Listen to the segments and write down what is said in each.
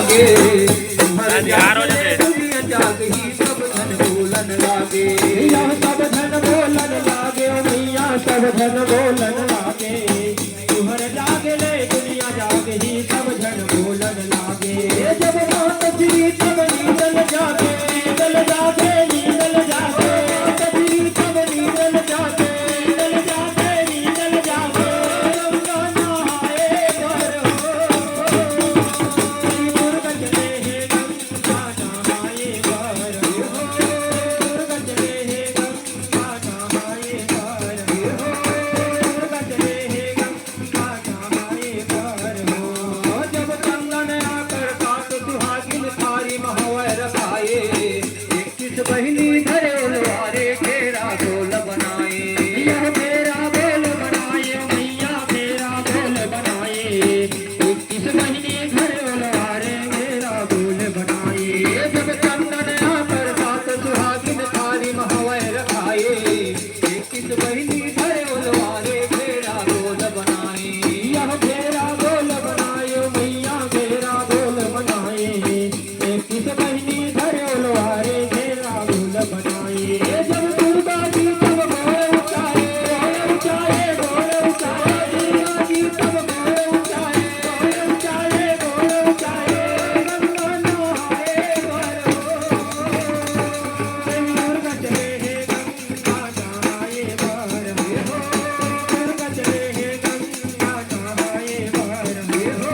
लागे तुम्हारे जागे दुनिया जाग ही सब धन बोलन लागे यह सब धन बोलन लागे मैया सब धन बोलन लागे तुम्हारे जागे ले दुनिया जागे ही सब धन बोलन लागे जब रात फिरी तब नींदल जागे नींदल जागे नींदल जागे फिरी तब नींदल जागे नींदल जागे नींदल जागे गंगा नहाए पर हो दुर्गा चले हे गंगा नहाए पर हो दुर्गा चले हे गंगा नहाए पर हो दुर्गा चले हे गंगा नहाए पर हो जब कंगन आकर काट सुहागिन थारी महावर खाए 21 बहिनी धरे उलवारे घेरा गोल बनाए यह मेरा गोल बनाए मैया मेरा गोल बनाए 21 बहिनी धरे उलवारे मेरा गोल बनाए जब कंगन आकर काट सुहागिन थारी महावर खाए 21 बहिनी धरे उलवारे घेरा गोल बनाए यह घेरा गोल बनाए मैया घेरा गोल बनाए 21 बहिनी धरे उलवारे घेरा गोल बनाए जब दुर्गा जी तब गोल उठाए गोल उठाए दुर्गा जी तब गोल उठाए गोल उठाए गंगा नहाए पर हो दुर्गा चले हे गंगा नहाए पर हो दुर्गा चले हे गंगा नहाए पर हो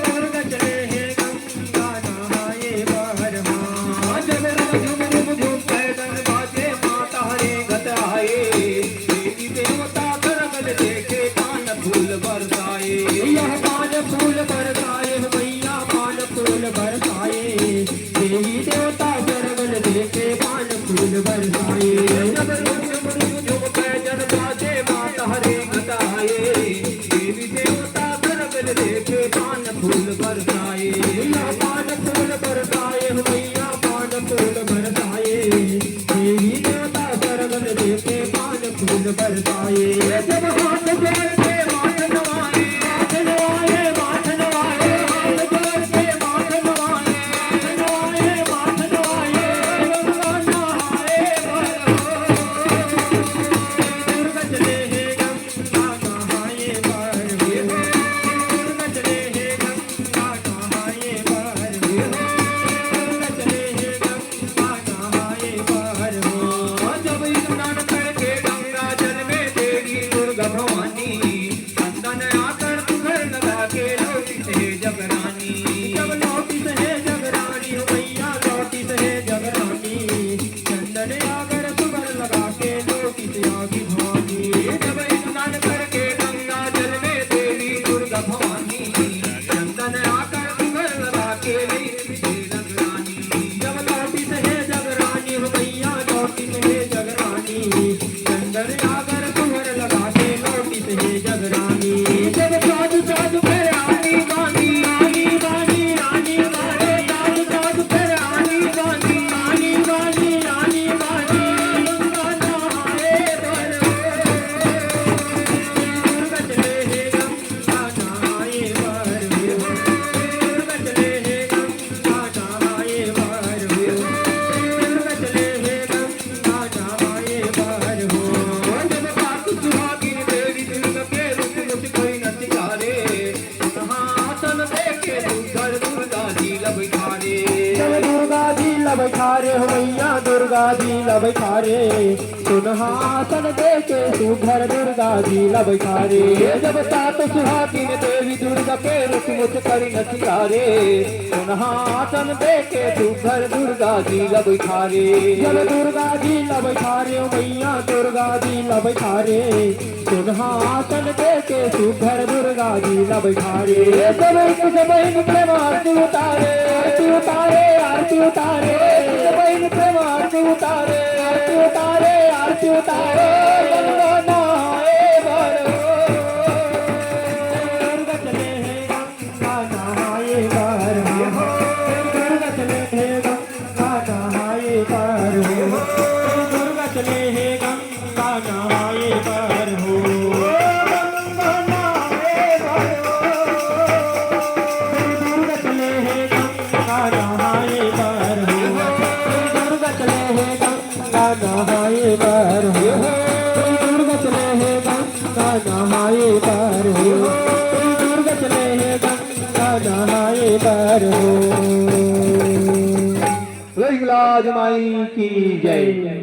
दुर्गा चले हे गंगा नहाए पर हो जब झुम झुम झुम पैदल बाजे माता रे गत आए देवी देवता करगल देखे पान फूल बरसाए यह पान फूल बरसाए मैया पान फूल बरसाए देवी देवता करगल देखे पान फूल बरसाए जब झुम झुम पैदल बाजे माता रे गत आए देवी देवता करगल देखे पान फूल बरसाए यह पान फूल बरसाए मैया पान फूल बरसाए देवी देवता करगल देखे पान फूल बरसाए जब हाथ जोड़ के माथ नवाए माथ नवाए माथ नवाए हाथ जोड़ के माथ नवाए माथ नवाए गंगा नहाए पर हो दुर्गा चले हे गंगा नहाए पर हो दुर्गा चले हे गंगा नहाए पर हो दुर्गा चले हे गंगा नहाए पर हो जब स्नान करके गंगा जल में देगी दुर्गा भवानी चंदन आकर तुघर लगा के लौटिस है जगरानी जब लौटिस है जगरानी हो मैया लौटिस है जगरानी चंदन आकर तुघर लगा के लौटिस आगी भवानी जब स्नान करके गंगा जल में देवी दुर्गा भवानी चंदन आकर तुघर लगा के लौटिस है जगरानी जब लौटिस है जगरानी हो मैया लौटिस है जगरानी चंदन आकर तुघर लगा के लौटिस है जगरानी जब साधु साधु कर आनी बानी रानी बानी रानी बानी साधु साधु कर आनी बानी रानी बानी रानी बानी गंगा नहाए पर दुर्गा चले हे गंगा नहाए पर दुर्गा चले हे गंगा नहाए पर दुर्गा चले हे गंगा नहाए पर हो जब पाक सुहागिन देवी दुर्गा के रूप मुझ कोई न सिखारे आसन देखे दुर्गा दुर्गा जी लबखारे जब दुर्गा जी लबखारे हो मैया दुर्गा जी लबखारे सुनहासन देखे सुघर दुर्गा जी लबखारे जब सात सुहागिन देवी दुर्गा के रूप मुझ करी न सिखारे सुनहासन देखे सुघर दुर्गा जी लबखारे जब दुर्गा जी लबखारे हो मैया दुर्गा जी लबखारे सुनहासन देखे सुघर दुर्गा जी लबखारे जब एक बहन प्रेम आरती उतारे आरती उतारे आरती उतारे बहन प्रेम आरती उतारे आरती उतारे आरती उतारे गंगा नहाए पर दुर्गा चले हे गंगा नहाए पर दुर्गा चले हे गंगा नहाए पर दुर्गा चले हे गंगा नहाए पर गंगा नहाए पर दुर्गा चले हे गंगा नहाए बार हो दुर्गा चले है गंगा नहाए बार हो दुर्गा चले है गंगा नहाए बार हो दुर्गा चले है गंगा नहाए बार हो। हिंगलाज माई की जय।